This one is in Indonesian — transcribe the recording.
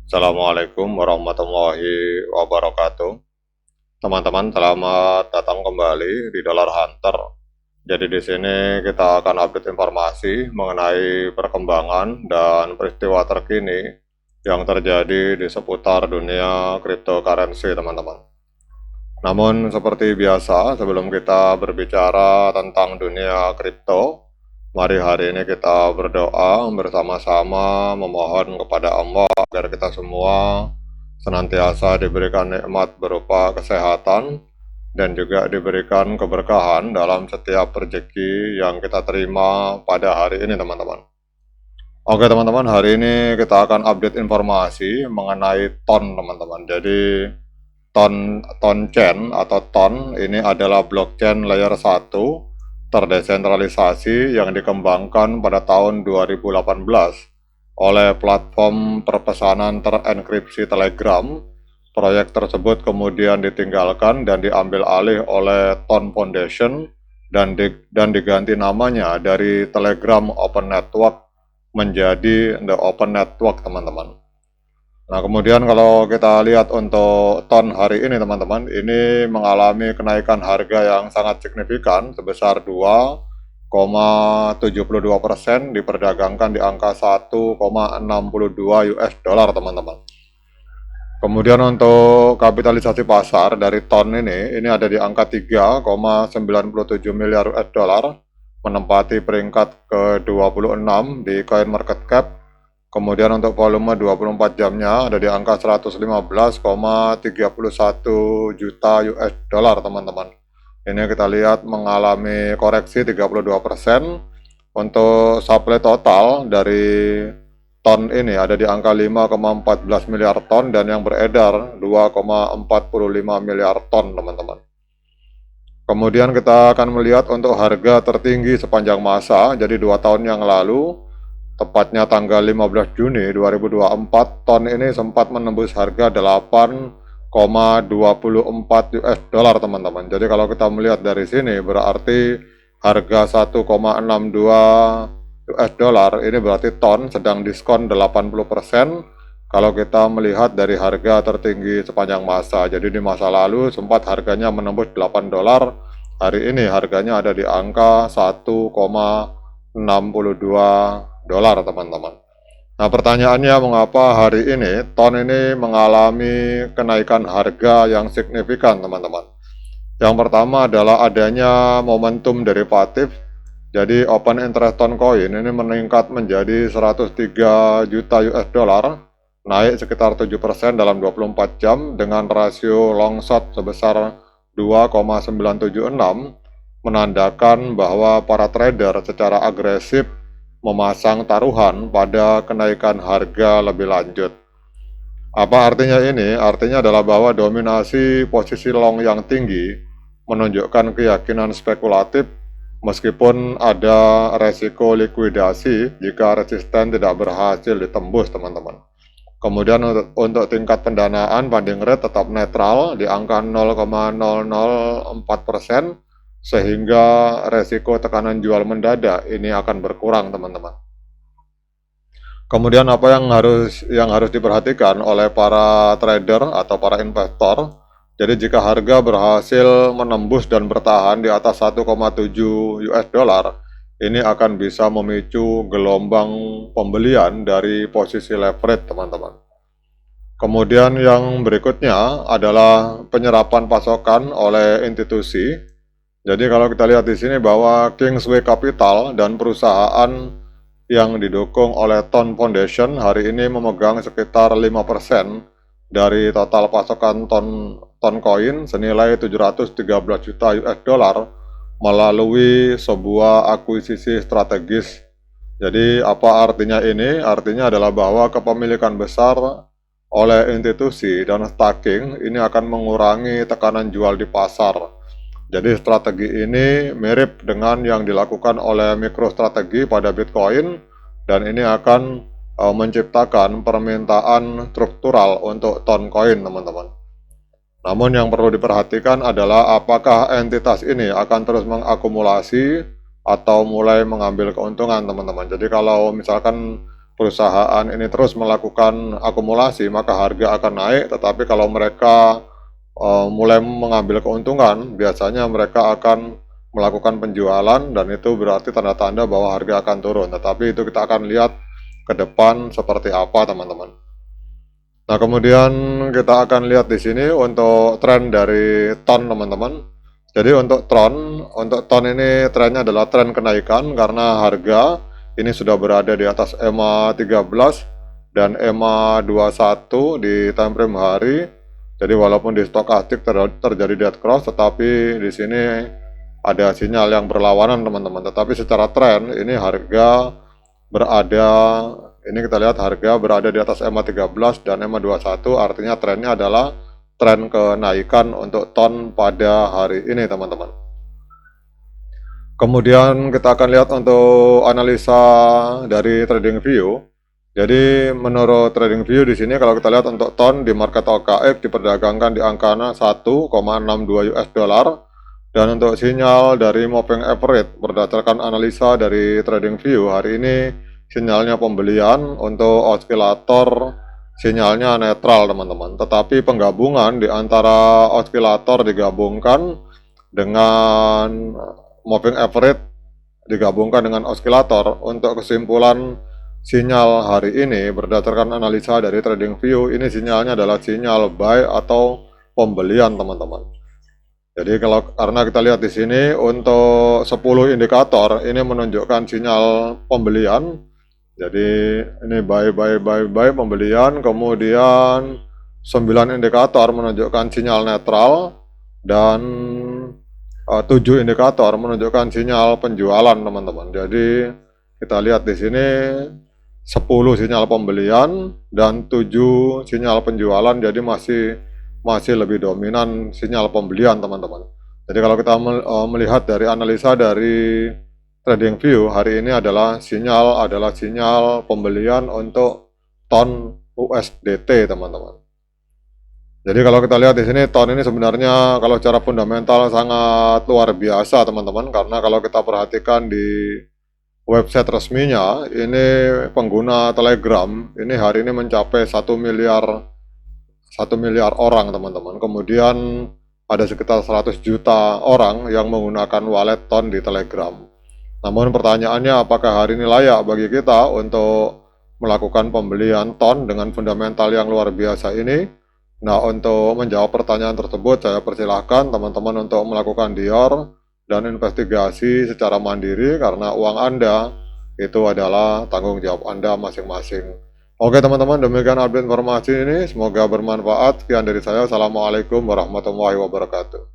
Assalamualaikum warahmatullahi wabarakatuh. Teman-teman, selamat datang kembali di Dollar Hunter. Jadi di sini kita akan update informasi mengenai perkembangan dan peristiwa terkini yang terjadi di seputar dunia cryptocurrency, teman-teman. Namun seperti biasa, sebelum kita berbicara tentang dunia kripto, mari hari ini kita berdoa bersama-sama memohon kepada Allah agar kita semua senantiasa diberikan nikmat berupa kesehatan dan juga diberikan keberkahan dalam setiap rezeki yang kita terima pada hari ini, teman-teman. Oke teman-teman, hari ini kita akan update informasi mengenai TON, teman-teman. Jadi TON-chain atau TON ini adalah blockchain layer 1 terdesentralisasi yang dikembangkan pada tahun 2018 oleh platform perpesanan terenkripsi Telegram. Proyek tersebut kemudian ditinggalkan dan diambil alih oleh TON Foundation dan diganti namanya dari Telegram Open Network menjadi The Open Network, teman-teman. Nah, kemudian kalau kita lihat untuk TON hari ini, teman-teman, ini mengalami kenaikan harga yang sangat signifikan sebesar 2,72%, diperdagangkan di angka 1,62 US dollar, teman-teman. Kemudian untuk kapitalisasi pasar dari TON ini ada di angka 3,97 miliar US dollar, menempati peringkat ke-26 di CoinMarketCap. Kemudian untuk volume 24 jamnya ada di angka 115,31 juta US dollar, teman-teman. Ini kita lihat mengalami koreksi 32%. Untuk supply total dari ton ini ada di angka 5,14 miliar ton dan yang beredar 2,45 miliar ton, teman-teman. Kemudian kita akan melihat untuk harga tertinggi sepanjang masa, jadi 2 tahun yang lalu, tepatnya tanggal 15 Juni 2024, ton ini sempat menembus harga 8,24 US dollar, teman-teman. Jadi kalau kita melihat dari sini berarti harga 1,62 US dollar ini berarti ton sedang diskon 80% kalau kita melihat dari harga tertinggi sepanjang masa. Jadi di masa lalu sempat harganya menembus 8 dolar, hari ini harganya ada di angka 1,62 dolar, teman-teman. Nah, pertanyaannya mengapa hari ini TON ini mengalami kenaikan harga yang signifikan, teman-teman? Yang pertama adalah adanya momentum derivatif. Jadi open interest TON coin ini meningkat menjadi 103 juta US dollar, naik sekitar 7% dalam 24 jam dengan rasio long short sebesar 2,976, menandakan bahwa para trader secara agresif memasang taruhan pada kenaikan harga lebih lanjut. Apa artinya ini? Artinya adalah bahwa dominasi posisi long yang tinggi menunjukkan keyakinan spekulatif meskipun ada resiko likuidasi jika resisten tidak berhasil ditembus, teman-teman. Kemudian untuk tingkat pendanaan banding rate tetap netral di angka 0,004%, sehingga resiko tekanan jual mendadak ini akan berkurang, teman-teman. Kemudian apa yang harus diperhatikan oleh para trader atau para investor? Jadi jika harga berhasil menembus dan bertahan di atas 1,7 US dollar, ini akan bisa memicu gelombang pembelian dari posisi leverage, teman-teman. Kemudian yang berikutnya adalah penyerapan pasokan oleh institusi. Jadi kalau kita lihat di sini bahwa Kingsway Capital dan perusahaan yang didukung oleh TON Foundation hari ini memegang sekitar 5% dari total pasokan ton koin senilai 713 juta US dollar melalui sebuah akuisisi strategis. Jadi apa artinya ini? Artinya adalah bahwa kepemilikan besar oleh institusi dan staking ini akan mengurangi tekanan jual di pasar. Jadi strategi ini mirip dengan yang dilakukan oleh MicroStrategy pada Bitcoin, dan ini akan menciptakan permintaan struktural untuk ton koin, teman-teman. Namun yang perlu diperhatikan adalah apakah entitas ini akan terus mengakumulasi atau mulai mengambil keuntungan, teman-teman. Jadi kalau misalkan perusahaan ini terus melakukan akumulasi, maka harga akan naik. Tetapi kalau mereka mulai mengambil keuntungan, biasanya mereka akan melakukan penjualan, dan itu berarti tanda-tanda bahwa harga akan turun. Tetapi itu kita akan lihat ke depan seperti apa, teman-teman. Nah, kemudian kita akan lihat di sini untuk tren dari ton, teman-teman. Jadi untuk ton ini trennya adalah tren kenaikan karena harga ini sudah berada di atas EMA 13 dan EMA 21 di time frame hari. Jadi walaupun di stokastik terjadi dead cross, tetapi di sini ada sinyal yang berlawanan, teman-teman. Tetapi secara tren ini harga berada, ini kita lihat harga berada di atas EMA 13 dan EMA 21, artinya trennya adalah tren kenaikan untuk ton pada hari ini, teman-teman. Kemudian kita akan lihat untuk analisa dari TradingView. Jadi menurut TradingView di sini kalau kita lihat untuk ton di market OKX diperdagangkan di angka 1,62 US dollar. Dan untuk sinyal dari moving average berdasarkan analisa dari TradingView hari ini sinyalnya pembelian, untuk osilator sinyalnya netral, teman-teman. Tetapi penggabungan di antara osilator digabungkan dengan moving average digabungkan dengan osilator, untuk kesimpulan sinyal hari ini berdasarkan analisa dari TradingView ini sinyalnya adalah sinyal buy atau pembelian, teman-teman. Jadi karena kita lihat di sini untuk 10 indikator ini menunjukkan sinyal pembelian. Jadi ini buy pembelian, kemudian 9 indikator menunjukkan sinyal netral, dan 7 indikator menunjukkan sinyal penjualan, teman-teman. Jadi kita lihat di sini 10 sinyal pembelian dan 7 sinyal penjualan, jadi masih lebih dominan sinyal pembelian, teman-teman. Jadi kalau kita melihat dari analisa dari TradingView hari ini adalah sinyal pembelian untuk ton USDT, teman-teman. Jadi kalau kita lihat di sini ton ini sebenarnya kalau secara fundamental sangat luar biasa, teman-teman, karena kalau kita perhatikan di website resminya ini pengguna Telegram ini hari ini mencapai 1 miliar orang, teman-teman. Kemudian ada sekitar 100 juta orang yang menggunakan wallet ton di Telegram. Namun pertanyaannya, apakah hari ini layak bagi kita untuk melakukan pembelian ton dengan fundamental yang luar biasa ini? Nah, untuk menjawab pertanyaan tersebut, saya persilahkan teman-teman untuk melakukan dior dan investigasi secara mandiri, karena uang Anda itu adalah tanggung jawab Anda masing-masing. Oke, teman-teman, demikian update informasi ini. Semoga bermanfaat. Sekian dari saya. Assalamualaikum warahmatullahi wabarakatuh.